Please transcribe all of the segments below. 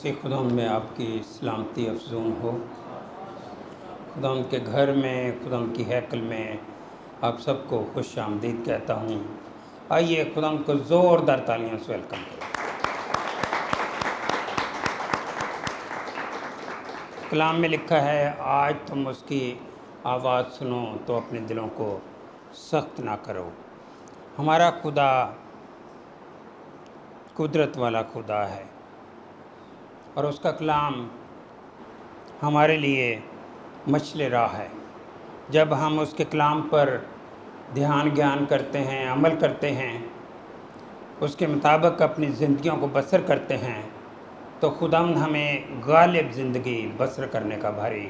مسیح خداوند میں آپ کی سلامتی افزون ہو۔ خداوند کے گھر میں، خداوند کی ہیکل میں آپ سب کو خوش آمدید کہتا ہوں۔ آئیے خداوند کو زوردار تالیاں سے ویلکم کریں۔ کلام میں لکھا ہے، آج تم اس کی آواز سنو تو اپنے دلوں کو سخت نہ کرو۔ ہمارا خدا قدرت والا خدا ہے اور اس کا کلام ہمارے لیے مشعل راہ ہے۔ جب ہم اس کے کلام پر دھیان گیان کرتے ہیں، عمل کرتے ہیں، اس کے مطابق اپنی زندگیوں کو بسر کرتے ہیں، تو خداوند ہمیں غالب زندگی بسر کرنے کا بھاری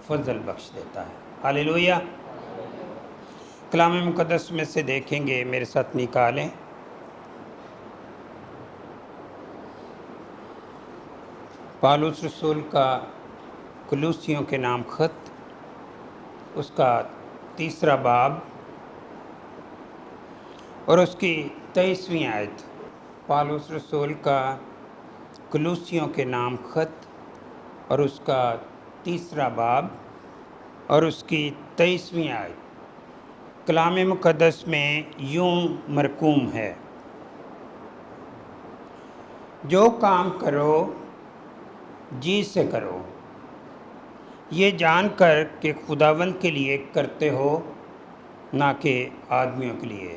فضل بخش دیتا ہے۔ ہاللیلویہ۔ کلام مقدس میں سے دیکھیں گے، میرے ساتھ نکالیں۔ پالوس رسول کا کلوسیوں کے نام خط، اس کا 3 باب اور اس کی 23ویں آیت۔ پالوس رسول کا کلوسیوں کے نام خط اور اس کا 3 باب اور اس کی 23ویں آیت کلام مقدس میں یوں مرقوم ہے، جو کام کرو جی سے کرو، یہ جان کر کہ خداوند کے لیے کرتے ہو، نہ کہ آدمیوں کے لیے۔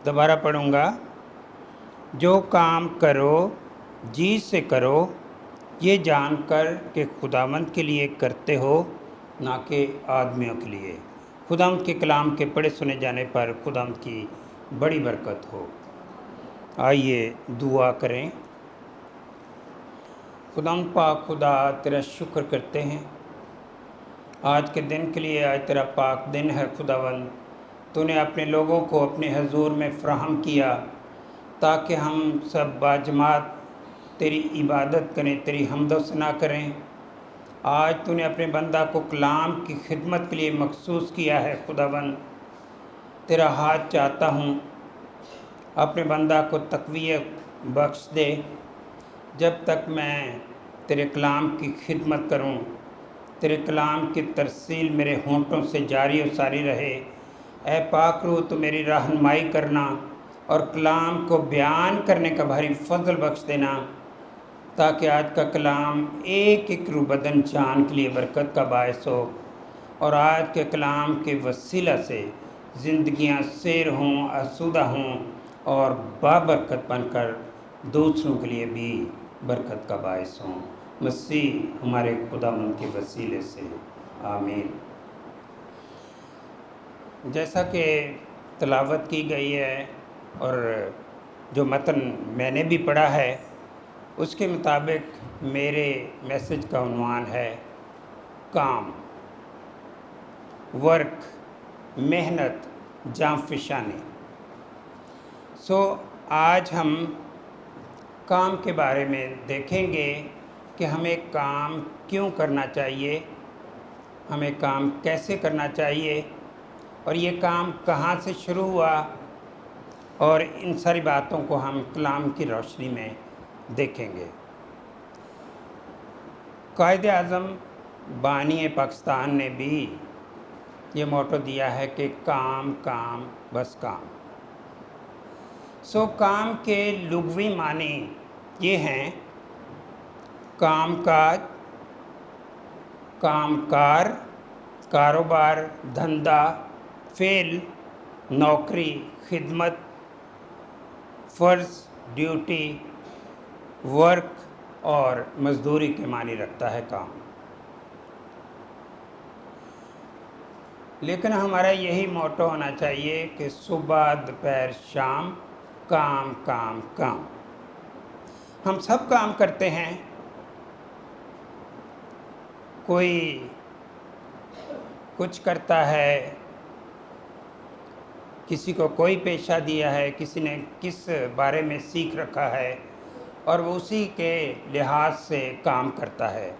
دوبارہ پڑھوں گا، جو کام کرو جی سے کرو، یہ جان کر کہ خداوند کے لیے کرتے ہو، نہ کہ آدمیوں کے لیے۔ خداوند کے کلام کے پڑھے سنے جانے پر خداوند کی بڑی برکت ہو۔ آئیے دعا کریں۔ خداوند پاک خدا، تیرا شکر کرتے ہیں آج کے دن کے لیے۔ آج تیرا پاک دن ہے خداوند، تو نے اپنے لوگوں کو اپنے حضور میں فراہم کیا تاکہ ہم سب باجماعت تیری عبادت کریں، تیری حمد و ثنا کریں۔ آج تو نے اپنے بندہ کو کلام کی خدمت کے لیے مخصوص کیا ہے خداوند، تیرا ہاتھ چاہتا ہوں، اپنے بندہ کو تقویت بخش دے جب تک میں تیرے کلام کی خدمت کروں۔ تیرے کلام کی ترسیل میرے ہونٹوں سے جاری و ساری رہے۔ اے پاک روح، تو میری رہنمائی کرنا اور کلام کو بیان کرنے کا بھاری فضل بخش دینا، تاکہ آج کا کلام ایک ایک روح بدن جان کے لیے برکت کا باعث ہو، اور آج کے کلام کے وسیلہ سے زندگیاں سیر ہوں، آسودہ ہوں اور بابرکت بن کر دوسروں کے لیے بھی برکت کا باعث ہوں۔ مسیح ہمارے خداوند کے وسیلے سے، آمین۔ جیسا کہ تلاوت کی گئی ہے اور جو متن میں نے بھی پڑھا ہے، اس کے مطابق میرے میسج کا عنوان ہے کام، ورک، محنت، جاں فشانی۔ آج ہم کام کے بارے میں دیکھیں گے کہ ہمیں کام کیوں کرنا چاہیے، ہمیں کام کیسے کرنا چاہیے، اور یہ کام کہاں سے شروع ہوا، اور ان ساری باتوں کو ہم کلام کی روشنی میں دیکھیں گے۔ قائد اعظم بانی پاکستان نے بھی یہ موٹو دیا ہے کہ کام کام بس کام۔ کام کے لغوی معنی یہ ہیں: کام کاج، کام کار، کاروبار، دھندا، فعل، نوکری، خدمت، فرض، ڈیوٹی، ورک اور مزدوری کے معنی رکھتا ہے کام۔ لیکن ہمارا یہی موٹو ہونا چاہیے کہ صبح، دوپہر، شام، کام کام کام۔ ہم سب کام کرتے ہیں، کوئی کچھ کرتا ہے، کسی کو کوئی پیشہ دیا ہے، کسی نے کس بارے میں سیکھ رکھا ہے، اور وہ اسی کے لحاظ سے کام کرتا ہے۔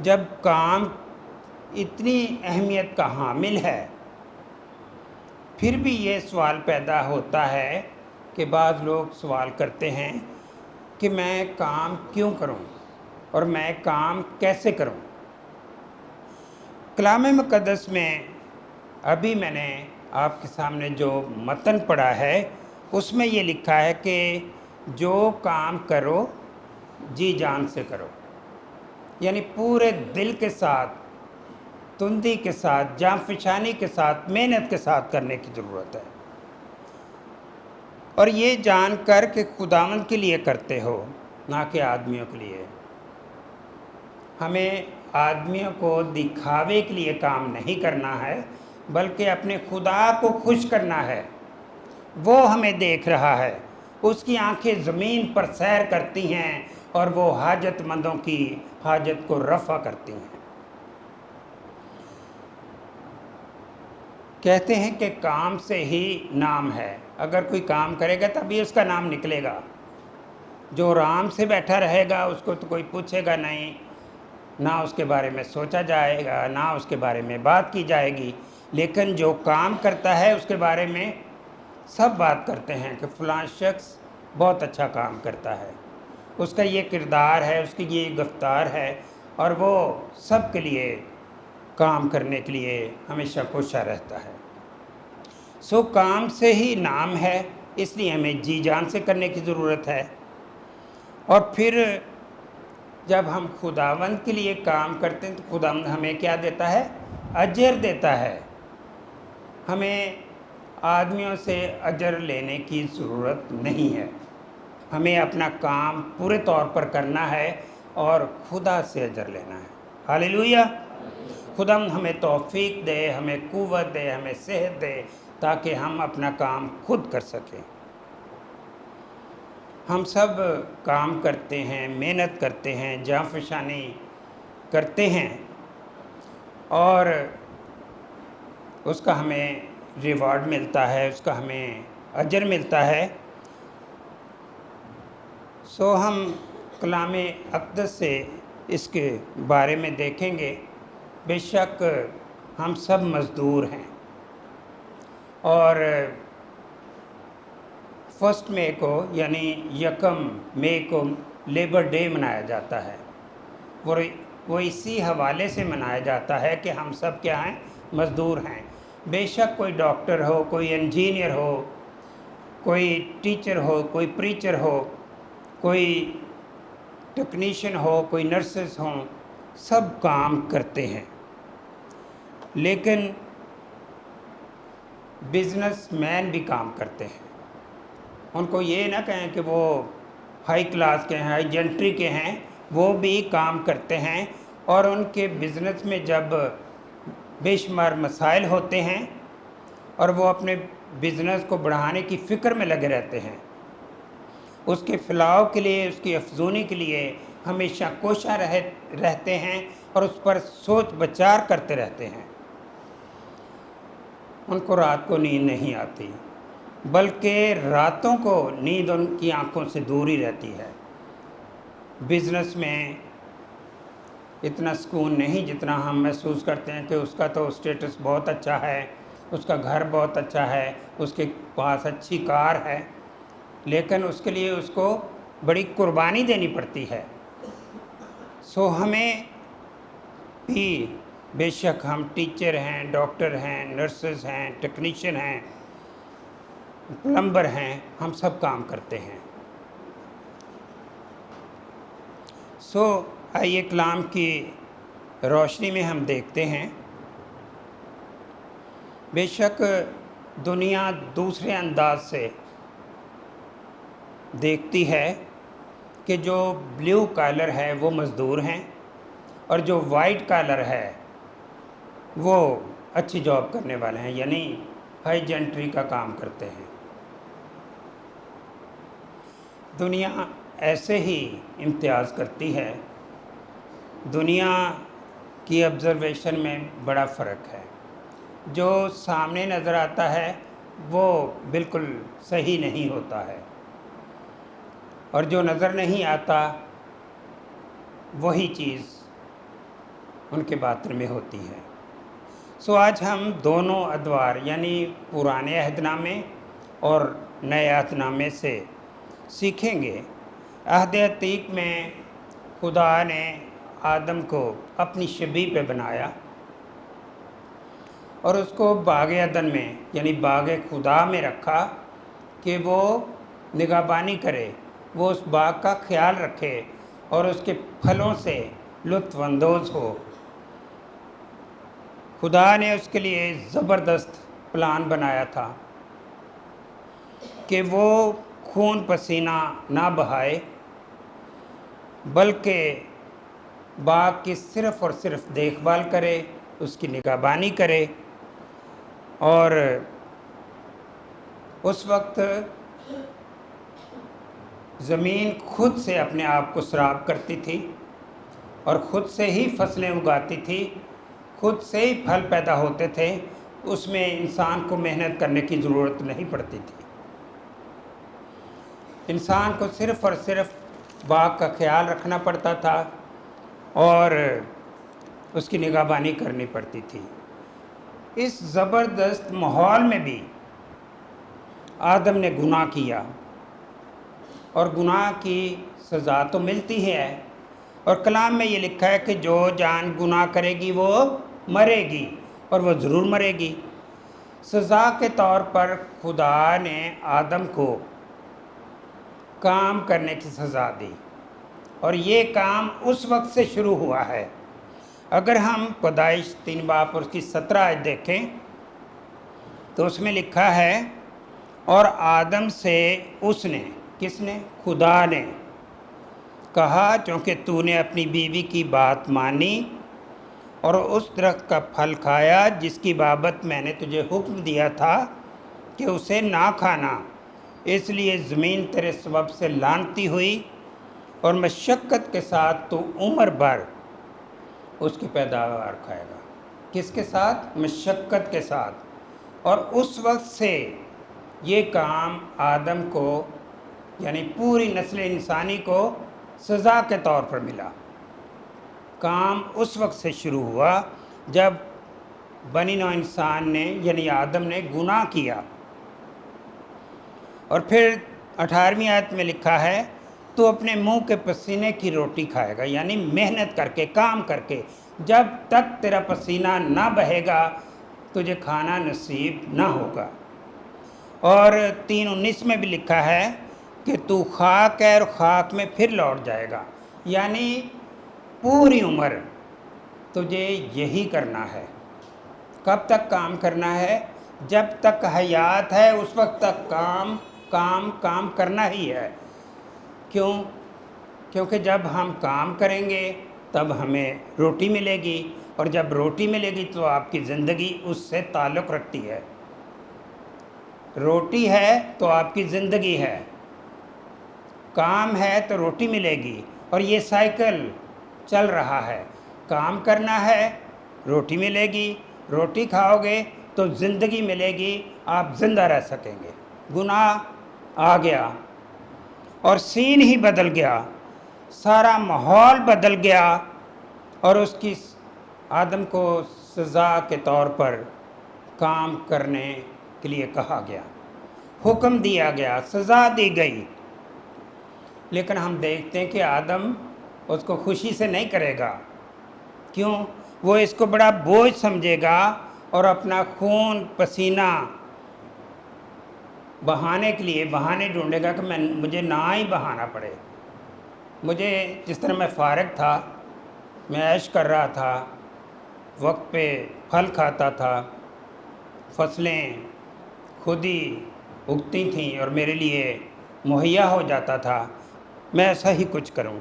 جب کام اتنی اہمیت کا حامل ہے، پھر بھی یہ سوال پیدا ہوتا ہے کہ بعض لوگ سوال کرتے ہیں کہ میں کام کیوں کروں، اور میں کام کیسے کروں۔ کلام مقدس میں ابھی میں نے آپ کے سامنے جو متن پڑھا ہے اس میں یہ لکھا ہے کہ جو کام کرو جی جان سے کرو، یعنی پورے دل کے ساتھ، تندی کے ساتھ، جان فشانی کے ساتھ، محنت کے ساتھ کرنے کی ضرورت ہے، اور یہ جان کر کہ خداوند کے لیے کرتے ہو، نہ کہ آدمیوں کے لیے۔ ہمیں آدمیوں کو دکھاوے کے لیے کام نہیں کرنا ہے، بلکہ اپنے خدا کو خوش کرنا ہے۔ وہ ہمیں دیکھ رہا ہے، اس کی آنکھیں زمین پر سیر کرتی ہیں اور وہ حاجت مندوں کی حاجت کو رفع کرتی ہیں۔ کہتے ہیں کہ کام سے ہی نام ہے، اگر کوئی کام کرے گا تبھی اس کا نام نکلے گا۔ جو آرام سے بیٹھا رہے گا اس کو تو کوئی پوچھے گا نہیں، نہ اس کے بارے میں سوچا جائے گا، نہ اس کے بارے میں بات کی جائے گی۔ لیکن جو کام کرتا ہے اس کے بارے میں سب بات کرتے ہیں کہ فلاں شخص بہت اچھا کام کرتا ہے، اس کا یہ کردار ہے، اس کی یہ گفتار ہے، اور وہ سب کے لیے کام کرنے کے لیے ہمیشہ کوشاں رہتا ہے۔ سو کام سے ہی نام ہے، اس لیے ہمیں جی جان سے کرنے کی ضرورت ہے۔ اور پھر جب ہم خداوند کے لیے کام کرتے ہیں تو خداوند ہمیں کیا دیتا ہے؟ اجر دیتا ہے۔ ہمیں آدمیوں سے اجر لینے کی ضرورت نہیں ہے، ہمیں اپنا کام پورے طور پر کرنا ہے اور خدا سے اجر لینا ہے۔ ہاللیلویہ۔ خداوند ہمیں توفیق دے، ہمیں قوت دے، ہمیں صحت دے، تاکہ ہم اپنا کام خود کر سکیں۔ ہم سب کام کرتے ہیں، محنت کرتے ہیں، جاں فشانی کرتے ہیں، اور اس کا ہمیں ریوارڈ ملتا ہے، اس کا ہمیں اجر ملتا ہے۔ سو ہم کلام اقدس سے اس کے بارے میں دیکھیں گے۔ بے شک ہم سب مزدور ہیں، اور فرسٹ مئی کو یعنی یکم مئی کو لیبر ڈے منایا جاتا ہے، وہ اسی حوالے سے منایا جاتا ہے کہ ہم سب کیا ہیں؟ مزدور ہیں۔ بے شک کوئی ڈاکٹر ہو، کوئی انجینئر ہو، کوئی ٹیچر ہو، کوئی پریچر ہو، کوئی ٹیکنیشین ہو، کوئی نرسز ہوں، سب کام کرتے ہیں۔ لیکن بزنس مین بھی کام کرتے ہیں۔ ان کو یہ نہ کہیں کہ وہ ہائی کلاس کے ہیں، ہائی جنٹری کے ہیں، وہ بھی کام کرتے ہیں، اور ان کے بزنس میں جب بے شمار مسائل ہوتے ہیں اور وہ اپنے بزنس کو بڑھانے کی فکر میں لگے رہتے ہیں، اس کے فلاح کے لیے، اس کی افزونی کے لیے ہمیشہ کوشاں رہتے ہیں اور اس پر سوچ بچار کرتے رہتے ہیں۔ ان کو رات کو نیند نہیں آتی، بلکہ راتوں کو نیند ان کی آنکھوں سے دور ہی رہتی ہے۔ بزنس میں اتنا سکون نہیں جتنا ہم محسوس کرتے ہیں کہ اس کا تو اسٹیٹس بہت اچھا ہے، اس کا گھر بہت اچھا ہے، اس کے پاس اچھی کار ہے، لیکن اس کے لیے اس کو بڑی قربانی دینی پڑتی ہے۔ سو ہمیں بھی، بے شک ہم ٹیچر ہیں، ڈاکٹر ہیں، نرسز ہیں، ٹیکنیشین ہیں، پلمبر ہیں، ہم سب کام کرتے ہیں۔ سو آئیے کلام کی روشنی میں ہم دیکھتے ہیں۔ بے شک دنیا دوسرے انداز سے دیکھتی ہے کہ جو بلیو کالر ہے وہ مزدور ہیں، اور جو وائٹ کالر ہے وہ اچھی جاب کرنے والے ہیں، یعنی ہائی جنٹری کا کام کرتے ہیں۔ دنیا ایسے ہی امتیاز کرتی ہے۔ دنیا کی آبزرویشن میں بڑا فرق ہے۔ جو سامنے نظر آتا ہے وہ بالکل صحیح نہیں ہوتا ہے، اور جو نظر نہیں آتا وہی چیز ان کے باطن میں ہوتی ہے۔ سو آج ہم دونوں ادوار یعنی پرانے عہد نامے اور نئے عہد نامے سے سیکھیں گے۔ عہد عتیق میں خدا نے آدم کو اپنی شبیہ پہ بنایا اور اس کو باغ عدن میں یعنی باغ خدا میں رکھا کہ وہ نگہبانی کرے، وہ اس باغ کا خیال رکھے اور اس کے پھلوں سے لطف اندوز ہو۔ خدا نے اس کے لیے زبردست پلان بنایا تھا کہ وہ خون پسینہ نہ بہائے، بلکہ باغ کی صرف اور صرف دیکھ بھال کرے، اس کی نگہبانی کرے۔ اور اس وقت زمین خود سے اپنے آپ کو سیراب کرتی تھی اور خود سے ہی فصلیں اگاتی تھی، خود سے ہی پھل پیدا ہوتے تھے، اس میں انسان کو محنت کرنے کی ضرورت نہیں پڑتی تھی۔ انسان کو صرف اور صرف باغ کا خیال رکھنا پڑتا تھا اور اس کی نگہبانی کرنی پڑتی تھی۔ اس زبردست ماحول میں بھی آدم نے گناہ کیا اور گناہ کی سزا تو ملتی ہے، اور کلام میں یہ لکھا ہے کہ جو جان گناہ کرے گی وہ مرے گی، اور وہ ضرور مرے گی۔ سزا کے طور پر خدا نے آدم کو کام کرنے کی سزا دی، اور یہ کام اس وقت سے شروع ہوا ہے۔ اگر ہم پیدائش 3 باب اور اس کی 17 آیت دیکھیں تو اس میں لکھا ہے، اور آدم سے اس نے، کس نے؟ خدا نے کہا، چونکہ تو نے اپنی بیوی کی بات مانی اور اس درخت کا پھل کھایا جس کی بابت میں نے تجھے حکم دیا تھا کہ اسے نہ کھانا، اس لیے زمین تیرے سبب سے لعنتی ہوئی اور مشقت کے ساتھ تو عمر بھر اس کی پیداوار کھائے گا۔ کس کے ساتھ؟ مشقت کے ساتھ۔ اور اس وقت سے یہ کام آدم کو یعنی پوری نسل انسانی کو سزا کے طور پر ملا۔ کام اس وقت سے شروع ہوا جب بنی نوع انسان نے یعنی آدم نے گناہ کیا۔ اور پھر 18ویں آیت میں لکھا ہے، تو اپنے منہ کے پسینے کی روٹی کھائے گا، یعنی محنت کر کے، کام کر کے۔ جب تک تیرا پسینہ نہ بہے گا تجھے کھانا نصیب نہ ہوگا۔ اور 3:19 میں بھی لکھا ہے کہ تو خاک ہے اور خاک میں پھر لوٹ جائے گا، یعنی پوری عمر تجھے یہی کرنا ہے۔ کب تک کام کرنا ہے؟ جب تک حیات ہے اس وقت تک کام کام کام کرنا ہی ہے۔ کیوں؟ کیونکہ جب ہم کام کریں گے تب ہمیں روٹی ملے گی، اور جب روٹی ملے گی تو آپ کی زندگی اس سے تعلق رکھتی ہے۔ روٹی ہے تو آپ کی زندگی ہے، کام ہے تو روٹی ملے گی، اور یہ سائیکل چل رہا ہے۔ کام کرنا ہے، روٹی ملے گی، روٹی کھاؤ گے تو زندگی ملے گی، آپ زندہ رہ سکیں گے۔ گناہ آ گیا اور سین ہی بدل گیا، سارا ماحول بدل گیا، اور اس کی آدم کو سزا کے طور پر کام کرنے کے لیے کہا گیا، حکم دیا گیا، سزا دی گئی۔ لیکن ہم دیکھتے ہیں کہ آدم اس کو خوشی سے نہیں کرے گا۔ کیوں؟ وہ اس کو بڑا بوجھ سمجھے گا اور اپنا خون پسینہ بہانے کے لیے بہانے ڈھونڈے گا کہ مجھے نہ ہی بہانا پڑے۔ مجھے جس طرح میں فارغ تھا، میں عیش کر رہا تھا، وقت پہ پھل کھاتا تھا، فصلیں خود ہی اگتی تھیں اور میرے لیے مہیا ہو جاتا تھا، میں ایسا ہی کچھ کروں۔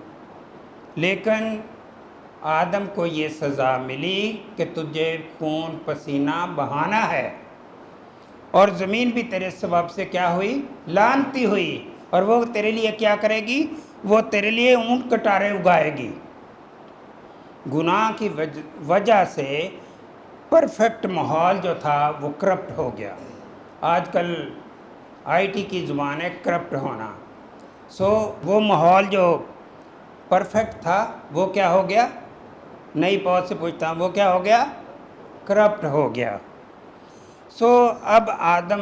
لیکن آدم کو یہ سزا ملی کہ تجھے خون پسینہ بہانا ہے، اور زمین بھی تیرے سبب سے کیا ہوئی؟ لعنتی ہوئی، اور وہ تیرے لیے کیا کرے گی؟ وہ تیرے لیے اونٹ کٹارے اگائے گی۔ گناہ کی وجہ سے پرفیکٹ ماحول جو تھا وہ کرپٹ ہو گیا۔ آج کل IT کی زبان ہے کرپٹ ہونا۔ وہ ماحول جو پرفیکٹ تھا وہ کیا ہو گیا؟ نئی پوچھ سے پوچھتا ہوں، وہ کیا ہو گیا؟ کرپٹ ہو گیا۔ اب آدم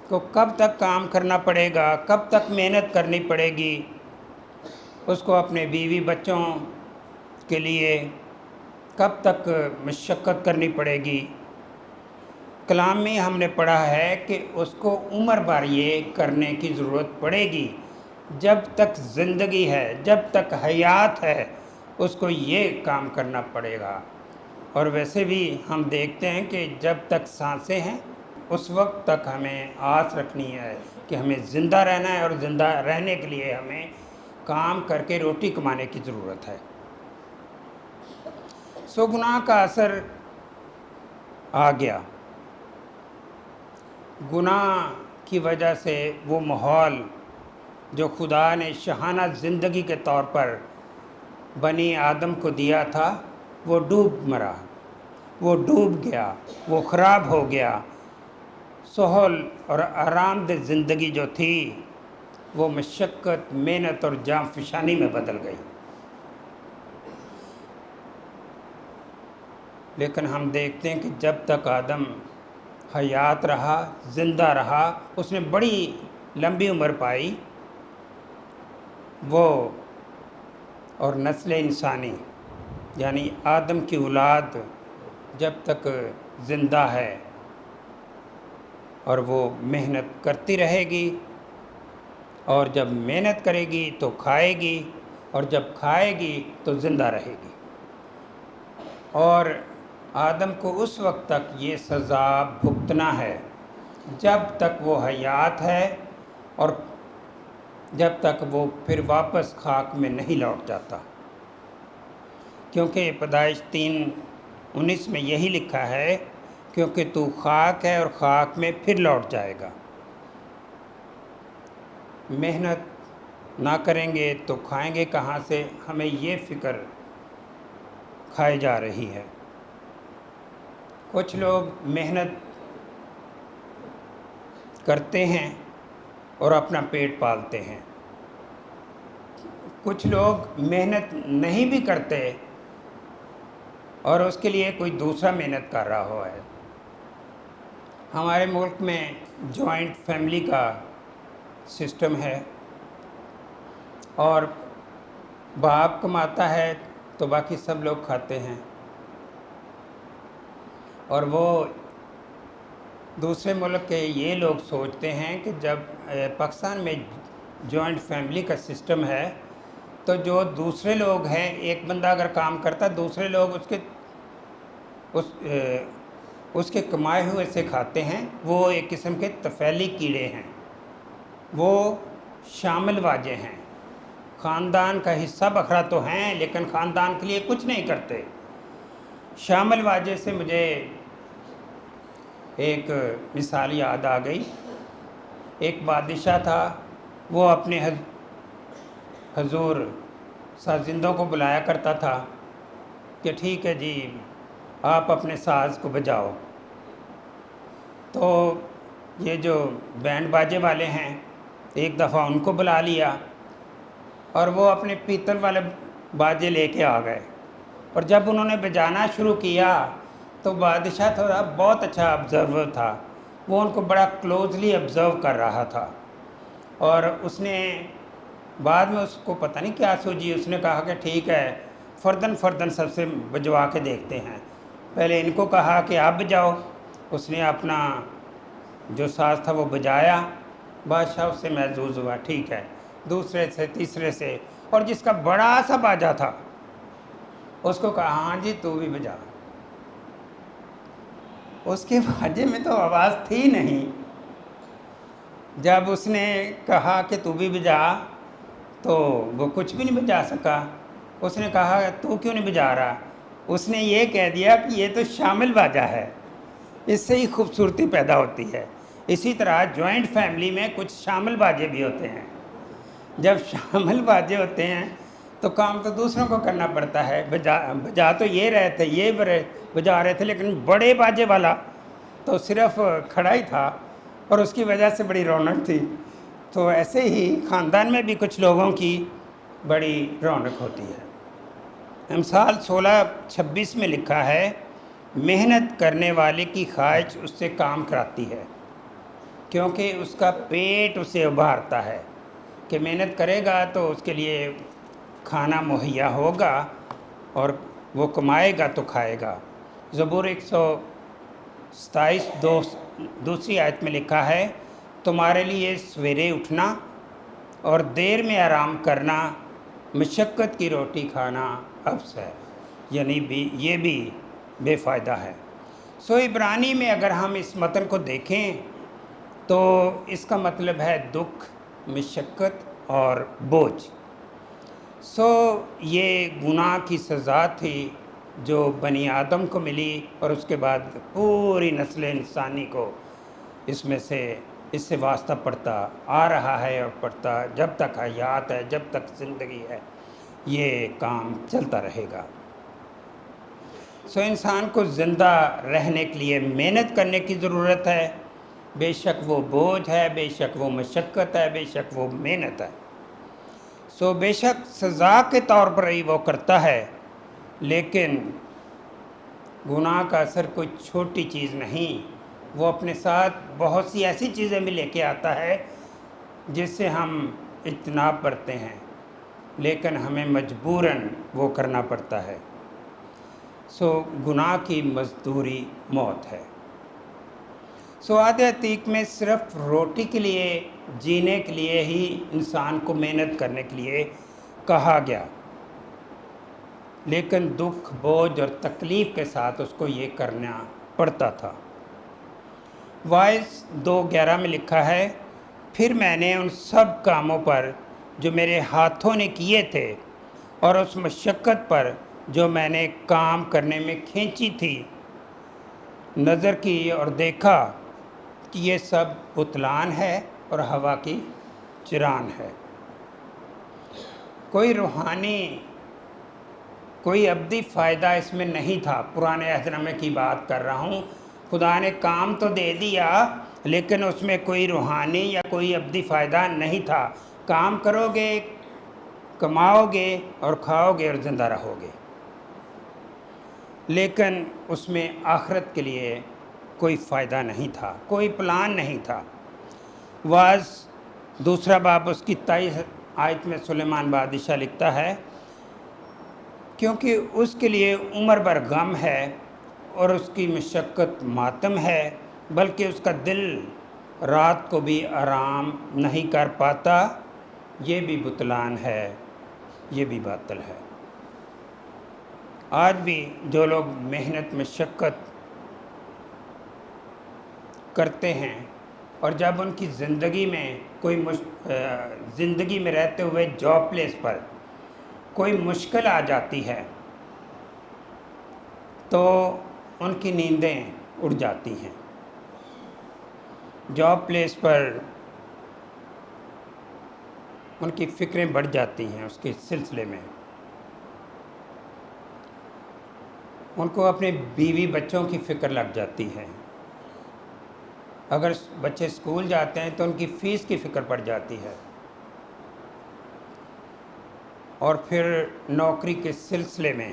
کو کب تک کام کرنا پڑے گا؟ کب تک محنت کرنی پڑے گی؟ اس کو اپنے بیوی بچوں کے لیے کب تک مشقت کرنی پڑے گی؟ کلام میں ہم نے پڑھا ہے کہ اس کو عمر بھر یہ کرنے کی ضرورت پڑے گی، جب تک زندگی ہے، جب تک حیات ہے اس کو یہ کام کرنا پڑے گا۔ اور ویسے بھی ہم دیکھتے ہیں کہ جب تک سانسیں ہیں اس وقت تک ہمیں آس رکھنی ہے کہ ہمیں زندہ رہنا ہے، اور زندہ رہنے کے لیے ہمیں کام کر کے روٹی کمانے کی ضرورت ہے۔ سو گناہ کا اثر آ گیا۔ گناہ کی وجہ سے وہ ماحول جو خدا نے شاہانہ زندگی کے طور پر بنی آدم کو دیا تھا وہ ڈوب مرا، وہ ڈوب گیا، وہ خراب ہو گیا۔ سہول اور آرام دہ زندگی جو تھی وہ مشقت، محنت اور جاں فشانی میں بدل گئی۔ لیکن ہم دیکھتے ہیں کہ جب تک آدم حیات رہا، زندہ رہا، اس نے بڑی لمبی عمر پائی۔ وہ اور نسل انسانی یعنی آدم کی اولاد جب تک زندہ ہے اور وہ محنت کرتی رہے گی، اور جب محنت کرے گی تو کھائے گی، اور جب کھائے گی تو زندہ رہے گی۔ اور آدم کو اس وقت تک یہ سزا بھگتنا ہے جب تک وہ حیات ہے، اور جب تک وہ پھر واپس خاک میں نہیں لوٹ جاتا، کیونکہ پیدائش 3:19 میں یہی لکھا ہے، کیونکہ تو خاک ہے اور خاک میں پھر لوٹ جائے گا۔ محنت نہ کریں گے تو کھائیں گے کہاں سے؟ ہمیں یہ فکر کھائی جا رہی ہے۔ کچھ لوگ محنت کرتے ہیں اور اپنا پیٹ پالتے ہیں، کچھ لوگ محنت نہیں بھی کرتے اور اس کے لیے کوئی دوسرا محنت کر رہا ہوا ہے۔ ہمارے ملک میں جوائنٹ فیملی کا سسٹم ہے، اور باپ کماتا ہے تو باقی سب لوگ کھاتے ہیں، اور وہ دوسرے ملک کے یہ لوگ سوچتے ہیں کہ جب پاکستان میں جوائنٹ فیملی کا سسٹم ہے تو جو دوسرے لوگ ہیں، ایک بندہ اگر کام کرتا دوسرے لوگ اس کے کمائے ہوئے سے کھاتے ہیں۔ وہ ایک قسم کے طفیلی کیڑے ہیں، وہ شامل واجے ہیں، خاندان کا حصہ بکھرا تو ہیں لیکن خاندان کے لیے کچھ نہیں کرتے۔ شامل واجے سے مجھے ایک مثال یاد آ گئی۔ ایک بادشاہ تھا، وہ اپنے حضور سازندوں کو بلایا کرتا تھا کہ ٹھیک ہے جی آپ اپنے ساز کو بجاؤ۔ تو یہ جو بینڈ باجے والے ہیں ایک دفعہ ان کو بلا لیا، اور وہ اپنے پیتل والے باجے لے کے آ گئے، اور جب انہوں نے بجانا شروع کیا تو بادشاہ تھوڑا بہت اچھا آبزرور تھا، وہ ان کو بڑا کلوزلی آبزرو کر رہا تھا، اور اس نے بعد میں اس کو پتہ نہیں کیا سوچی، اس نے کہا کہ ٹھیک ہے فردن فردن سب سے بجوا کے دیکھتے ہیں۔ پہلے ان کو کہا کہ آپ بجاؤ، اس نے اپنا جو ساز تھا وہ بجایا، بادشاہ اس سے محظوظ ہوا، ٹھیک ہے۔ دوسرے سے، تیسرے سے، اور جس کا بڑا سا باجا تھا اس کو کہا ہاں جی تو بھی بجا۔ اس کے باجے میں تو آواز تھی نہیں۔ جب اس نے کہا کہ تو بھی بجا تو وہ کچھ بھی نہیں بجا سکا۔ اس نے کہا تو کیوں نہیں بجا رہا؟ اس نے یہ کہہ دیا کہ یہ تو شامل باجا ہے، اس سے ہی خوبصورتی پیدا ہوتی ہے۔ اسی طرح جوائنٹ فیملی میں کچھ شامل باجے بھی ہوتے ہیں۔ جب شامل باجے ہوتے ہیں تو کام تو دوسروں کو کرنا پڑتا ہے، بجا تو یہ رہے تھے، یہ بجا رہے تھے، لیکن بڑے باجے والا تو صرف کھڑا ہی تھا، اور اس کی وجہ سے بڑی رونق تھی۔ تو ایسے ہی خاندان میں بھی کچھ لوگوں کی بڑی رونق ہوتی ہے۔ امثال 16:26 میں لکھا ہے، محنت کرنے والے کی خواہش اس سے کام کراتی ہے، کیونکہ اس کا پیٹ اسے ابھارتا ہے کہ محنت کرے گا تو اس کے لیے کھانا مہیا ہوگا اور وہ کمائے گا تو کھائے گا۔ زبور 127 دوسری آیت میں لکھا ہے، تمہارے لیے سویرے اٹھنا اور دیر میں آرام کرنا، مشقت کی روٹی کھانا افس ہے، یعنی یہ بھی بے فائدہ ہے۔ عبرانی میں اگر ہم اس متن کو دیکھیں تو اس کا مطلب ہے دکھ، مشقت اور بوجھ۔ یہ گناہ کی سزا تھی جو بنی آدم کو ملی، اور اس کے بعد پوری نسل انسانی کو اس سے واسطہ پڑتا آ رہا ہے، اور پڑتا جب تک حیات ہے، جب تک زندگی ہے، یہ کام چلتا رہے گا۔ انسان کو زندہ رہنے کے لیے محنت کرنے کی ضرورت ہے، بے شک وہ بوجھ ہے، بے شک وہ مشقت ہے، بے شک وہ محنت ہے۔ بے شک سزا کے طور پر ہی وہ کرتا ہے، لیکن گناہ کا اثر کوئی چھوٹی چیز نہیں، وہ اپنے ساتھ بہت سی ایسی چیزیں بھی لے کے آتا ہے جس سے ہم اجتناب کرتے ہیں، لیکن ہمیں مجبوراً وہ کرنا پڑتا ہے۔ گناہ کی مزدوری موت ہے۔ عہد عتیق میں صرف روٹی کے لیے، جینے کے لیے ہی انسان کو محنت کرنے کے لیے کہا گیا، لیکن دکھ، بوجھ اور تکلیف کے ساتھ اس کو یہ کرنا پڑتا تھا۔ وائس 2:11 میں لکھا ہے، پھر میں نے ان سب کاموں پر جو میرے ہاتھوں نے کیے تھے اور اس مشقت پر جو میں نے کام کرنے میں کھینچی تھی نظر کی، اور دیکھا کہ یہ سب بتلان ہے اور ہوا کی چران ہے۔ کوئی روحانی، کوئی ابدی فائدہ اس میں نہیں تھا۔ پرانے عہد نامے کی بات کر رہا ہوں، خدا نے کام تو دے دیا لیکن اس میں کوئی روحانی یا کوئی ابدی فائدہ نہیں تھا۔ کام کرو گے، کماؤ گے اور کھاؤ گے اور زندہ رہو گے، لیکن اس میں آخرت کے لیے کوئی فائدہ نہیں تھا، کوئی پلان نہیں تھا۔ واز 2 باب اس کی 23 آیت میں سلیمان بادشاہ لکھتا ہے، کیونکہ اس کے لیے عمر بھر غم ہے اور اس کی مشقت ماتم ہے، بلکہ اس کا دل رات کو بھی آرام نہیں کر پاتا۔ یہ بھی بتلان ہے، یہ بھی باطل ہے۔ آج بھی جو لوگ محنت، مشقت کرتے ہیں اور جب ان کی زندگی میں رہتے ہوئے جاب پلیس پر کوئی مشکل آ جاتی ہے تو ان کی نیندیں اڑ جاتی ہیں۔ جاب پلیس پر ان کی فکریں بڑھ جاتی ہیں، اس کے سلسلے میں ان کو اپنے بیوی بچوں کی فکر لگ جاتی ہے۔ اگر بچے اسکول جاتے ہیں تو ان کی فیس کی فکر پڑ جاتی ہے، اور پھر نوکری کے سلسلے میں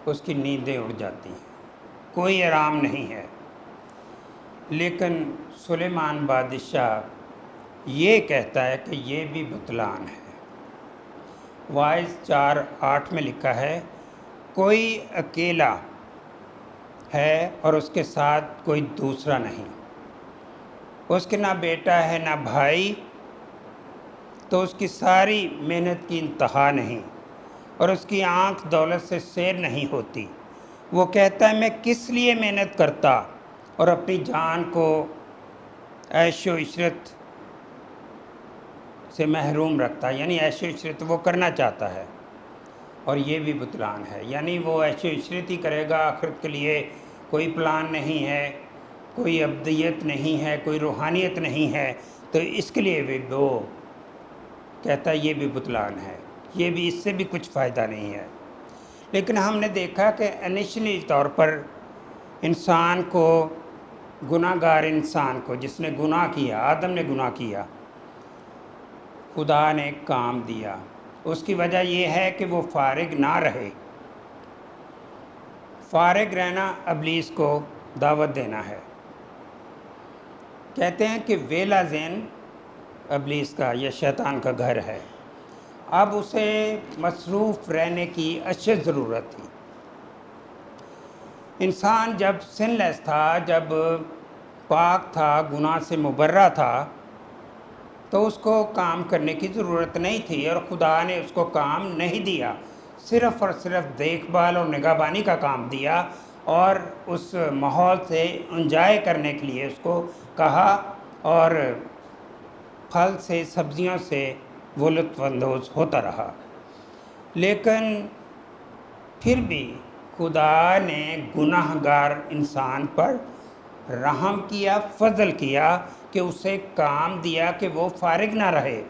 اس کی نیندیں اڑ جاتی ہیں، کوئی آرام نہیں ہے۔ لیکن سلیمان بادشاہ یہ کہتا ہے کہ یہ بھی بتلان ہے۔ وائز 4:8 میں لکھا ہے، کوئی اکیلا ہے اور اس کے ساتھ کوئی دوسرا نہیں، اس کے نہ بیٹا ہے نہ بھائی، تو اس کی ساری محنت کی انتہا نہیں، اور اس کی آنکھ دولت سے سیر نہیں ہوتی۔ وہ کہتا ہے، میں کس لیے محنت کرتا اور اپنی جان کو عیش و عشرت سے محروم رکھتا، یعنی عیش و عشرت وہ کرنا چاہتا ہے، اور یہ بھی بتلان ہے، یعنی وہ عیش و عشرت ہی کرے گا، آخرت کے لیے کوئی پلان نہیں ہے، کوئی ابدیت نہیں ہے، کوئی روحانیت نہیں ہے، تو اس کے لیے بھی وہ کہتا ہے یہ بھی بتلان ہے، یہ بھی، اس سے بھی کچھ فائدہ نہیں ہے۔ لیکن ہم نے دیکھا کہ انیشلی طور پر انسان کو، گناہ گار انسان کو، جس نے گناہ کیا، آدم نے گناہ کیا، خدا نے کام دیا۔ اس کی وجہ یہ ہے کہ وہ فارغ نہ رہے۔ فارغ رہنا ابلیس کو دعوت دینا ہے۔ کہتے ہیں کہ ویلا ذہن ابلیس کا یا شیطان کا گھر ہے، اب اسے مصروف رہنے کی اشد ضرورت تھی۔ انسان جب سن لیس تھا، جب پاک تھا، گناہ سے مبرہ تھا، تو اس کو کام کرنے کی ضرورت نہیں تھی، اور خدا نے اس کو کام نہیں دیا، صرف اور صرف دیکھ بھال اور نگہبانی کا کام دیا، اور اس ماحول سے انجوائے کرنے کے لیے اس کو کہا، اور پھل سے سبزیوں سے وہ لطف اندوز ہوتا رہا۔ لیکن پھر بھی خدا نے گناہ گار انسان پر رحم کیا، فضل کیا کہ اسے کام دیا کہ وہ فارغ نہ رہے۔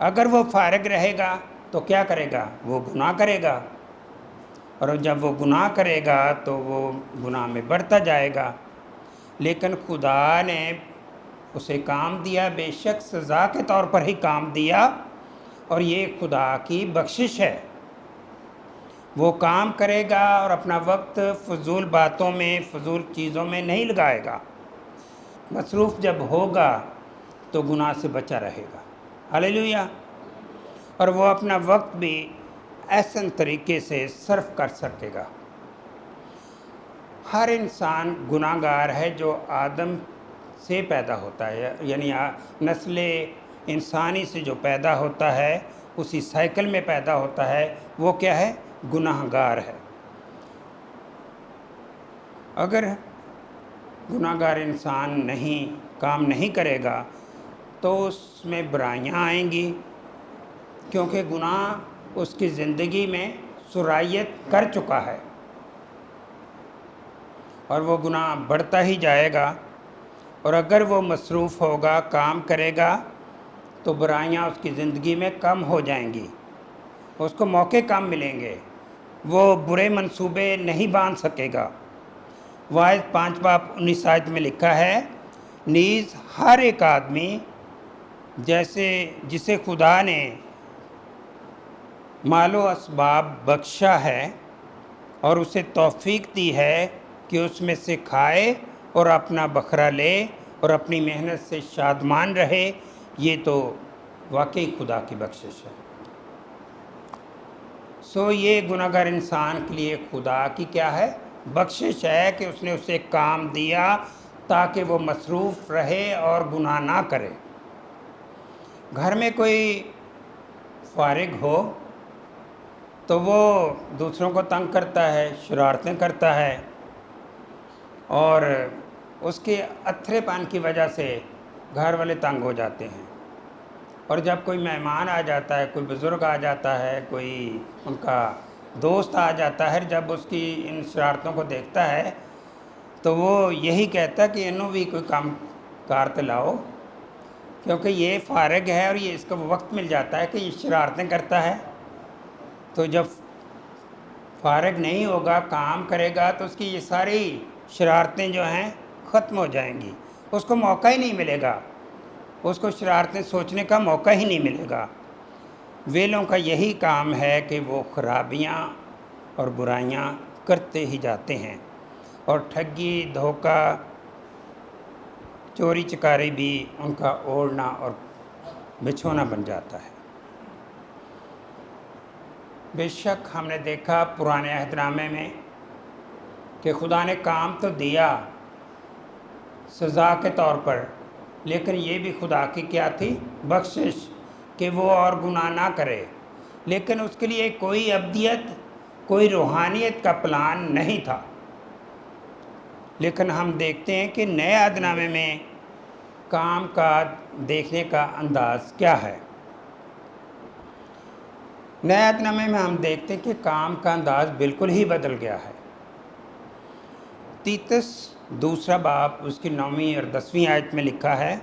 اگر وہ فارغ رہے گا تو کیا کرے گا؟ وہ گناہ کرے گا، اور جب وہ گناہ کرے گا تو وہ گناہ میں بڑھتا جائے گا۔ لیکن خدا نے اسے کام دیا، بے شک سزا کے طور پر ہی کام دیا، اور یہ خدا کی بخشش ہے۔ وہ کام کرے گا اور اپنا وقت فضول باتوں میں، فضول چیزوں میں نہیں لگائے گا۔ مصروف جب ہوگا تو گناہ سے بچا رہے گا۔ ہاللیلویہ۔ اور وہ اپنا وقت بھی احسن طریقے سے صرف کر سکے گا۔ ہر انسان گناہ گار ہے جو آدم سے پیدا ہوتا ہے، یعنی نسل انسانی سے جو پیدا ہوتا ہے، اسی سائیکل میں پیدا ہوتا ہے، وہ کیا ہے؟ گناہ گار ہے۔ اگر گناہ گار انسان کام نہیں کرے گا تو اس میں برائیاں آئیں گی، کیونکہ گناہ اس کی زندگی میں سرایت کر چکا ہے، اور وہ گناہ بڑھتا ہی جائے گا۔ اور اگر وہ مصروف ہوگا، کام کرے گا، تو برائیاں اس کی زندگی میں کم ہو جائیں گی، اس کو موقع کم ملیں گے، وہ برے منصوبے نہیں باندھ سکے گا۔ واعظ 5:19 میں لکھا ہے، نیز ہر ایک آدمی جسے خدا نے مال و اسباب بخشا ہے اور اسے توفیق دی ہے کہ اس میں سے کھائے اور اپنا بکھرا لے اور اپنی محنت سے شادمان رہے، یہ تو واقعی خدا کی بخشش ہے۔ یہ گناہ گار انسان کے لیے خدا کی کیا ہے؟ بخشش ہے کہ اس نے اسے کام دیا تاکہ وہ مصروف رہے اور گناہ نہ کرے۔ گھر میں کوئی فارغ ہو تو وہ دوسروں کو تنگ کرتا ہے، شرارتیں کرتا ہے، اور اس کے اتھرے پان کی وجہ سے گھر والے تنگ ہو جاتے ہیں۔ اور جب کوئی مہمان آ جاتا ہے، کوئی بزرگ آ جاتا ہے، کوئی ان کا دوست آ جاتا ہے، جب اس کی ان شرارتوں کو دیکھتا ہے تو وہ یہی کہتا ہے کہ انہوں بھی کوئی کام کار تے لاؤ، کیونکہ یہ فارغ ہے اور یہ اس کو وقت مل جاتا ہے کہ یہ شرارتیں کرتا ہے۔ تو جب فارغ نہیں ہوگا، کام کرے گا، تو اس کی یہ ساری شرارتیں جو ہیں ختم ہو جائیں گی، اس کو موقع ہی نہیں ملے گا، اس کو شرارتیں سوچنے کا موقع ہی نہیں ملے گا۔ ویلوں کا یہی کام ہے کہ وہ خرابیاں اور برائیاں کرتے ہی جاتے ہیں، اور ٹھگی، دھوکہ، چوری چکاری بھی ان کا اوڑھنا اور بچھونا بن جاتا ہے۔ بے شک ہم نے دیکھا پرانے عہد نامے میں کہ خدا نے کام تو دیا سزا کے طور پر، لیکن یہ بھی خدا کی کیا تھی؟ بخشش، کہ وہ اور گناہ نہ کرے۔ لیکن اس کے لیے کوئی ابدیت، کوئی روحانیت کا پلان نہیں تھا۔ لیکن ہم دیکھتے ہیں کہ نئے عہد نامے میں کام کا دیکھنے کا انداز کیا ہے۔ نئے عہد نامے میں ہم دیکھتے ہیں کہ کام کا انداز بالکل ہی بدل گیا ہے۔ تیتس 2 باب اس کی 9 اور 10 آیت میں لکھا ہے،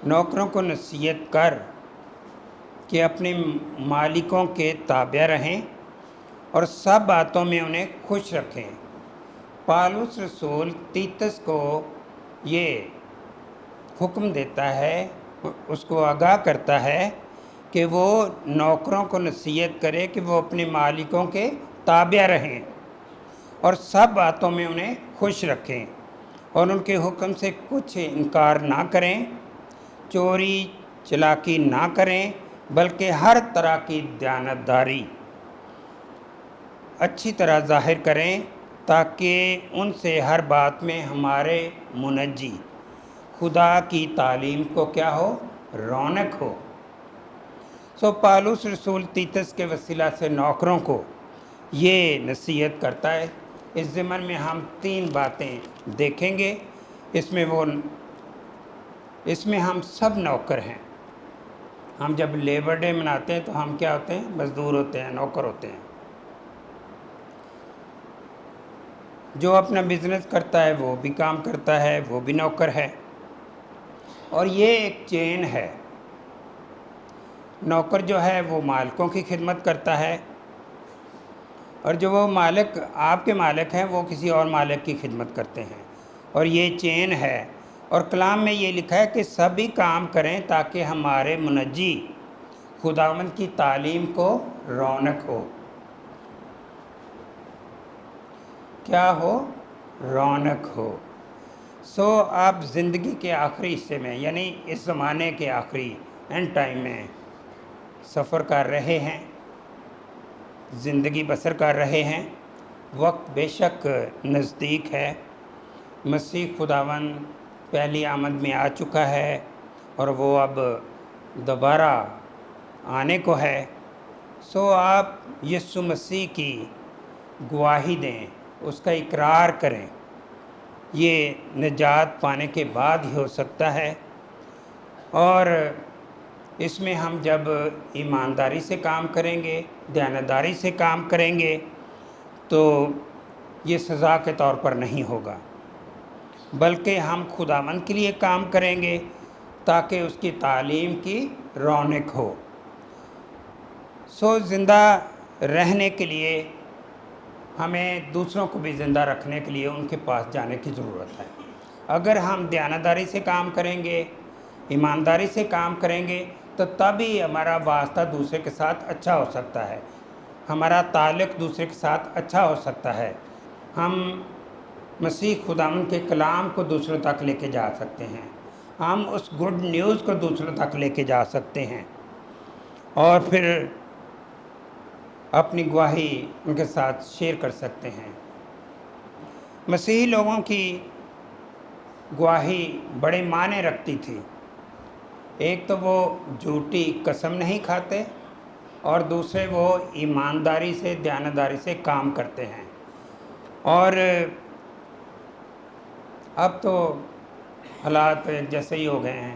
نوکروں کو نصیحت کر کہ اپنے مالکوں کے تابع رہیں اور سب باتوں میں انہیں خوش رکھیں۔ پالوس رسول تیتس کو یہ حکم دیتا ہے، اس کو آگاہ کرتا ہے کہ وہ نوکروں کو نصیحت کرے کہ وہ اپنے مالکوں کے تابع رہیں اور سب باتوں میں انہیں خوش رکھیں، اور ان کے حکم سے کچھ انکار نہ کریں، چوری چلاکی نہ کریں، بلکہ ہر طرح کی دیانتداری اچھی طرح ظاہر کریں تاکہ ان سے ہر بات میں ہمارے منجی خدا کی تعلیم کو کیا ہو؟ رونق ہو۔ پالوس رسول تیتس کے وسیلہ سے نوکروں کو یہ نصیحت کرتا ہے۔ اس ضمن میں ہم 3 باتیں دیکھیں گے۔ اس میں ہم سب نوکر ہیں۔ ہم جب لیبر ڈے مناتے ہیں تو ہم کیا ہوتے ہیں؟ مزدور ہوتے ہیں، نوکر ہوتے ہیں۔ جو اپنا بزنس کرتا ہے وہ بھی کام کرتا ہے، وہ بھی نوکر ہے، اور یہ ایک چین ہے۔ نوکر جو ہے وہ مالکوں کی خدمت کرتا ہے، اور جو وہ مالک آپ کے مالک ہیں وہ کسی اور مالک کی خدمت کرتے ہیں، اور یہ چین ہے۔ اور کلام میں یہ لکھا ہے کہ سبھی کام کریں تاکہ ہمارے منجی خداوند کی تعلیم کو رونق ہو۔ کیا ہو؟ رونق ہو۔ آپ زندگی کے آخری حصے میں، یعنی اس زمانے کے آخری اینڈ ٹائم میں سفر کر رہے ہیں، زندگی بسر کر رہے ہیں۔ وقت بے شک نزدیک ہے۔ مسیح خداوند پہلی آمد میں آ چکا ہے، اور وہ اب دوبارہ آنے کو ہے۔ آپ یسوع مسیح کی گواہی دیں، اس کا اقرار کریں۔ یہ نجات پانے کے بعد ہی ہو سکتا ہے، اور اس میں ہم جب ایمانداری سے کام کریں گے، دیانتداری سے کام کریں گے، تو یہ سزا کے طور پر نہیں ہوگا، بلکہ ہم خداوند کے لیے کام کریں گے تاکہ اس کی تعلیم کی رونق ہو۔ زندہ رہنے کے لیے ہمیں دوسروں کو بھی زندہ رکھنے کے لیے ان کے پاس جانے کی ضرورت ہے۔ اگر ہم دیانتداری سے کام کریں گے، ایمانداری سے کام کریں گے، تو تبھی ہمارا واسطہ دوسرے کے ساتھ اچھا ہو سکتا ہے، ہمارا تعلق دوسرے کے ساتھ اچھا ہو سکتا ہے۔ ہم مسیح خداوند کے کلام کو دوسروں تک لے کے جا سکتے ہیں، ہم اس گڈ نیوز کو دوسروں تک لے کے جا سکتے ہیں، اور پھر اپنی گواہی ان کے ساتھ شیئر کر سکتے ہیں۔ مسیحی لوگوں کی گواہی بڑے معنی رکھتی تھی۔ ایک تو وہ جھوٹی قسم نہیں کھاتے، اور دوسرے وہ ایمانداری سے، دیانتداری سے کام کرتے ہیں۔ اور اب تو حالات جیسے ہی ہو گئے ہیں،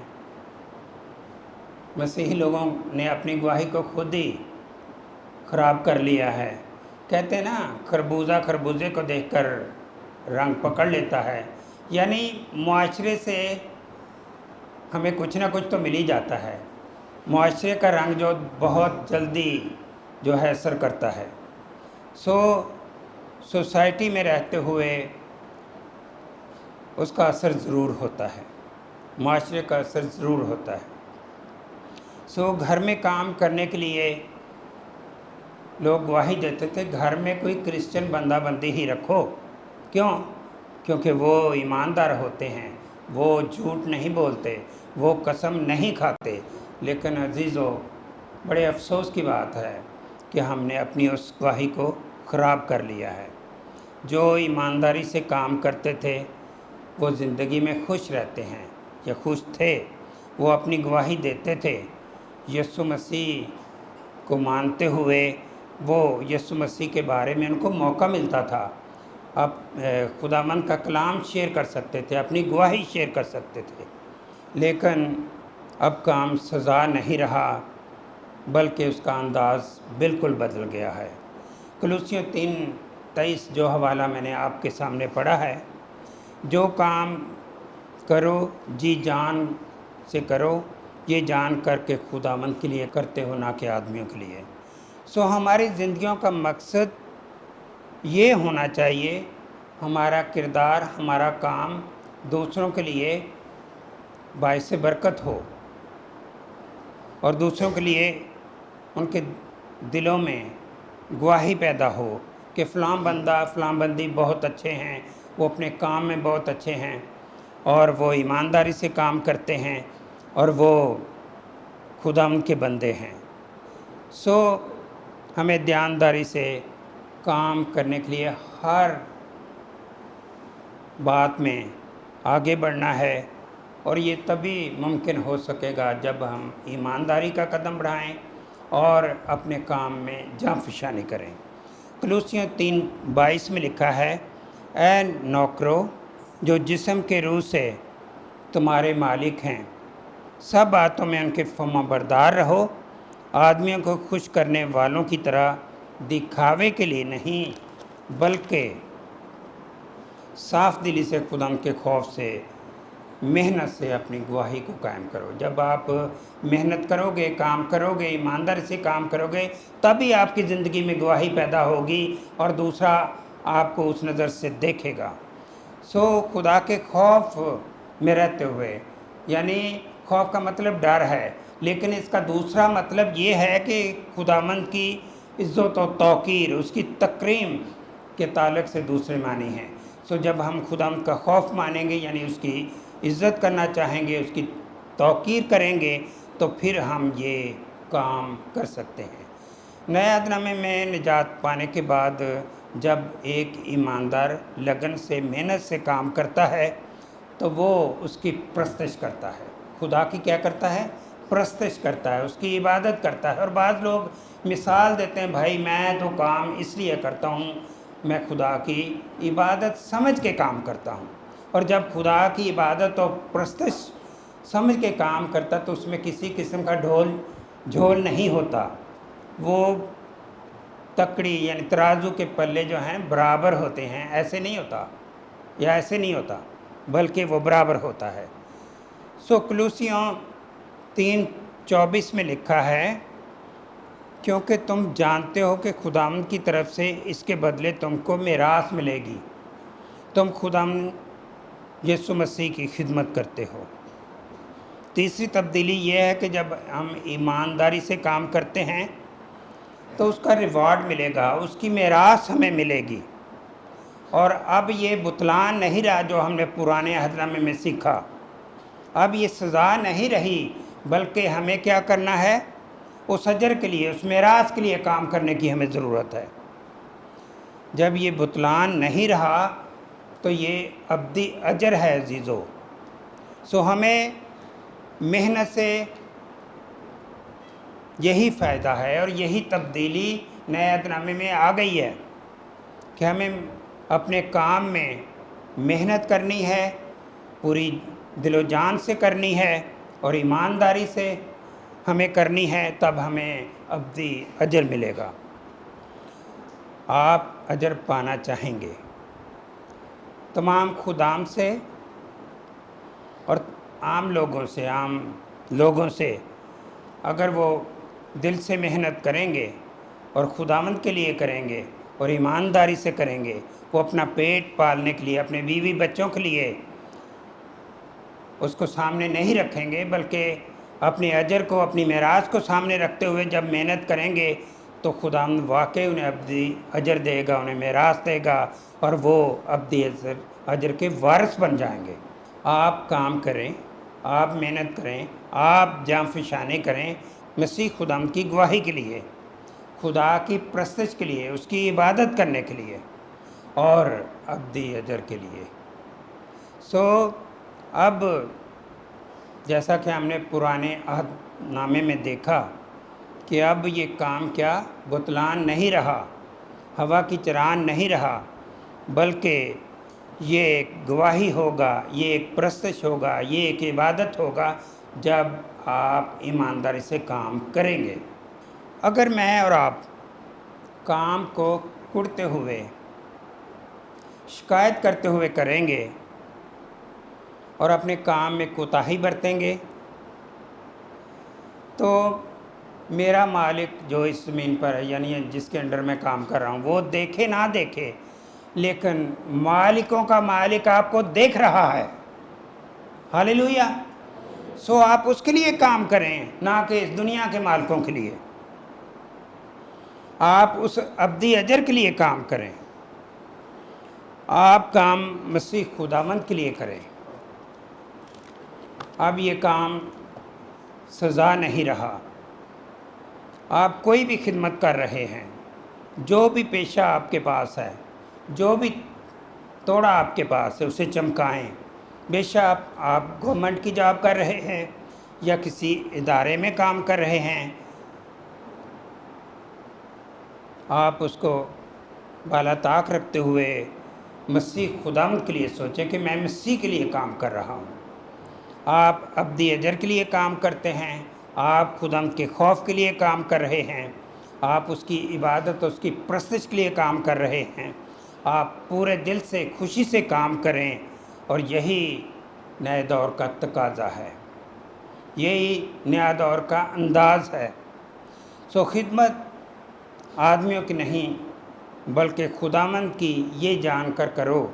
مسیحی لوگوں نے اپنی گواہی کو خود ہی خراب کر لیا ہے۔ کہتے ہیں نا، خربوزہ خربوزے کو دیکھ کر رنگ پکڑ لیتا ہے، یعنی معاشرے سے ہمیں کچھ نہ کچھ تو مل ہی جاتا ہے۔ معاشرے کا رنگ جو بہت جلدی جو ہے اثر کرتا ہے۔ سوسائٹی میں رہتے ہوئے اس کا اثر ضرور ہوتا ہے، معاشرے کا اثر ضرور ہوتا ہے۔ گھر میں کام کرنے کے لیے لوگ گواہی دیتے تھے، گھر میں کوئی کرسچن بندہ بندی ہی رکھو۔ کیوں؟ کیونکہ وہ ایماندار ہوتے ہیں، وہ جھوٹ نہیں بولتے، وہ قسم نہیں کھاتے۔ لیکن عزیزو، بڑے افسوس کی بات ہے کہ ہم نے اپنی اس گواہی کو خراب کر لیا ہے۔ جو ایمانداری سے کام کرتے تھے وہ زندگی میں خوش رہتے ہیں، یا خوش تھے، وہ اپنی گواہی دیتے تھے۔ یسوع مسیح کو مانتے ہوئے وہ یسوع مسیح کے بارے میں ان کو موقع ملتا تھا، اب خداوند کا کلام شیئر کر سکتے تھے، اپنی گواہی شیئر کر سکتے تھے۔ لیکن اب کام سزا نہیں رہا، بلکہ اس کا انداز بالکل بدل گیا ہے۔ کلوسیوں 3:23 جو حوالہ میں نے آپ کے سامنے پڑھا ہے، جو کام کرو جی جان سے کرو، یہ جان کر کے خداوند کے لیے کرتے ہو، نہ کہ آدمیوں کے لیے۔ ہماری زندگیوں کا مقصد یہ ہونا چاہیے، ہمارا کردار، ہمارا کام دوسروں کے لیے باعث برکت ہو، اور دوسروں کے لیے ان کے دلوں میں گواہی پیدا ہو کہ فلاں بندہ فلاں بندی بہت اچھے ہیں، وہ اپنے کام میں بہت اچھے ہیں، اور وہ ایمانداری سے کام کرتے ہیں، اور وہ خدا ان کے بندے ہیں۔ سو ہمیں دیانتداری سے کام کرنے کے لیے ہر بات میں آگے بڑھنا ہے، اور یہ تبھی ممکن ہو سکے گا جب ہم ایمانداری کا قدم بڑھائیں اور اپنے کام میں جاں فشانی کریں۔ کلوسیوں 3:22 میں لکھا ہے، اے نوکرو جو جسم کے روح سے تمہارے مالک ہیں، سب باتوں میں ان کے فرما بردار رہو، آدمیوں کو خوش کرنے والوں کی طرح دکھاوے کے لیے نہیں بلکہ صاف دلی سے خدا کے خوف سے محنت سے اپنی گواہی کو قائم کرو۔ جب آپ محنت کرو گے، کام کرو گے، ایمانداری سے کام کرو گے، تبھی آپ کی زندگی میں گواہی پیدا ہوگی اور دوسرا آپ کو اس نظر سے دیکھے گا۔ سو خدا کے خوف میں رہتے ہوئے، یعنی خوف کا مطلب ڈر ہے، لیکن اس کا دوسرا مطلب یہ ہے کہ خداوند کی عزت و توقیر، اس کی تکریم کے تعلق سے دوسرے معنی ہیں۔ سو جب ہم خداوند کا خوف مانیں گے، یعنی اس کی عزت کرنا چاہیں گے، اس کی توقیر کریں گے، تو پھر ہم یہ کام کر سکتے ہیں۔ نئے عہد نامے میں نجات پانے کے بعد جب ایک ایماندار لگن سے، محنت سے کام کرتا ہے تو وہ اس کی پرستش کرتا ہے۔ خدا کی کیا کرتا ہے؟ پرستش کرتا ہے، اس کی عبادت کرتا ہے۔ اور بعض لوگ مثال دیتے ہیں، بھائی میں تو کام اس لیے کرتا ہوں، میں خدا کی عبادت سمجھ کے کام کرتا ہوں۔ اور جب خدا کی عبادت اور پرستش سمجھ کے کام کرتا تو اس میں کسی قسم کا جھول نہیں ہوتا، وہ تکڑی یعنی ترازو کے پلے جو ہیں برابر ہوتے ہیں، ایسے نہیں ہوتا یا ایسے نہیں ہوتا، بلکہ وہ برابر ہوتا ہے۔ سو کلوسیوں 3:24 میں لکھا ہے، کیونکہ تم جانتے ہو کہ خداوند کی طرف سے اس کے بدلے تم کو میراث ملے گی، تم خداوند یسوع مسیح کی خدمت کرتے ہو۔ تیسری تبدیلی یہ ہے کہ جب ہم ایمانداری سے کام کرتے ہیں تو اس کا ریوارڈ ملے گا، اس کی میراث ہمیں ملے گی۔ اور اب یہ بطلان نہیں رہا جو ہم نے پرانے عہد نامے میں سیکھا، اب یہ سزا نہیں رہی، بلکہ ہمیں کیا کرنا ہے؟ اس اجر کے لیے، اس میراث کے لیے کام کرنے کی ہمیں ضرورت ہے۔ جب یہ بطلان نہیں رہا تو یہ ابدی اجر ہے عزیزو۔ سو ہمیں محنت سے یہی فائدہ ہے، اور یہی تبدیلی نئے عہد نامے میں آ گئی ہے کہ ہمیں اپنے کام میں محنت کرنی ہے، پوری دل و جان سے کرنی ہے، اور ایمانداری سے ہمیں کرنی ہے، تب ہمیں ابدی اجر ملے گا۔ آپ اجر پانا چاہیں گے تمام خدام سے اور عام لوگوں سے، اگر وہ دل سے محنت کریں گے اور خداوند کے لیے کریں گے اور ایمانداری سے کریں گے، وہ اپنا پیٹ پالنے کے لیے، اپنے بیوی بچوں کے لیے اس کو سامنے نہیں رکھیں گے، بلکہ اپنے اجر کو، اپنی میراث کو سامنے رکھتے ہوئے جب محنت کریں گے تو خداوند واقعی انہیں ابدی اجر دے گا، انہیں میراث دے گا، اور وہ ابدی اجر کے وارث بن جائیں گے۔ آپ کام کریں، آپ محنت کریں، آپ جاں فشانی کریں مسیح خداوند کی گواہی کے لیے، خدا کی پرستش کے لیے، اس کی عبادت کرنے کے لیے اور ابدی اجر کے لیے۔ سو اب جیسا کہ ہم نے پرانے عہد نامے میں دیکھا کہ اب یہ کام کیا بطلان نہیں رہا، ہوا کی چران نہیں رہا، بلکہ یہ ایک گواہی ہوگا، یہ ایک پرستش ہوگا، یہ ایک عبادت ہوگا جب آپ ایمانداری سے کام کریں گے۔ اگر میں اور آپ کام کو کڑتے ہوئے، شکایت کرتے ہوئے کریں گے اور اپنے کام میں کوتاہی برتیں گے، تو میرا مالک جو اس زمین پر ہے، یعنی جس کے انڈر میں کام کر رہا ہوں، وہ دیکھے نہ دیکھے، لیکن مالکوں کا مالک آپ کو دیکھ رہا ہے۔ ہاللیلویہ۔ سو آپ اس کے لیے کام کریں، نہ کہ اس دنیا کے مالکوں کے لیے۔ آپ اس ابدی اجر کے لیے کام کریں، آپ کام مسیح خداوند کے لیے کریں۔ اب یہ کام سزا نہیں رہا، آپ کوئی بھی خدمت کر رہے ہیں، جو بھی پیشہ آپ کے پاس ہے، جو بھی توڑا آپ کے پاس ہے، اسے چمکائیں۔ بے شک آپ گورنمنٹ کی جاب کر رہے ہیں یا کسی ادارے میں کام کر رہے ہیں، آپ اس کو بالا طاق رکھتے ہوئے مسیح خداوند کے لیے سوچیں کہ میں مسیح کے لیے کام کر رہا ہوں۔ آپ ابدی اجر کے لیے کام کرتے ہیں، آپ خداوند کے خوف کے لیے کام کر رہے ہیں، آپ اس کی عبادت اس کی پرستش کے لیے کام کر رہے ہیں۔ آپ پورے دل سے خوشی سے کام کریں، اور یہی نئے دور کا تقاضا ہے، یہی نیا دور کا انداز ہے۔ خدمت آدمیوں کی نہیں بلکہ خداوند کی یہ جان کر کرو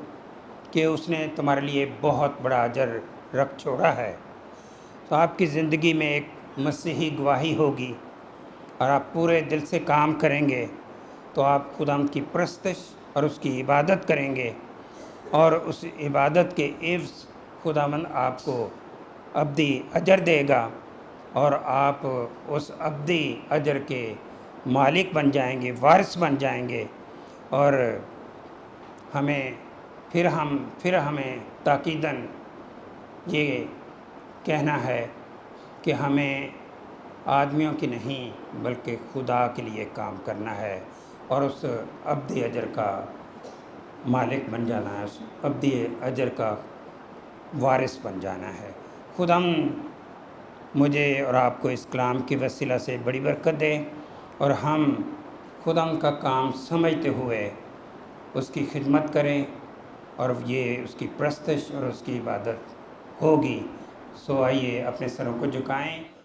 کہ اس نے تمہارے لیے بہت بڑا اجر رکھ چھوڑا ہے۔ تو آپ کی زندگی میں ایک مسیحی گواہی ہوگی، اور آپ پورے دل سے کام کریں گے تو آپ خداوند کی پرستش اور اس کی عبادت کریں گے، اور اس عبادت کے عوض خداوند آپ کو ابدی اجر دے گا، اور آپ اس ابدی اجر کے مالک بن جائیں گے، وارث بن جائیں گے۔ اور پھر ہمیں تاکیداً یہ کہنا ہے کہ ہمیں آدمیوں کی نہیں بلکہ خدا کے لیے کام کرنا ہے، اور اس ابدی اجر کا مالک بن جانا ہے، اس ابدی اجر کا وارث بن جانا ہے۔ خدا مجھے اور آپ کو اس کلام کی وسیلہ سے بڑی برکت دے، اور ہم خدا کا کام سمجھتے ہوئے اس کی خدمت کریں، اور یہ اس کی پرستش اور اس کی عبادت ہوگی۔ سو آئیے اپنے سروں کو جھکائیں۔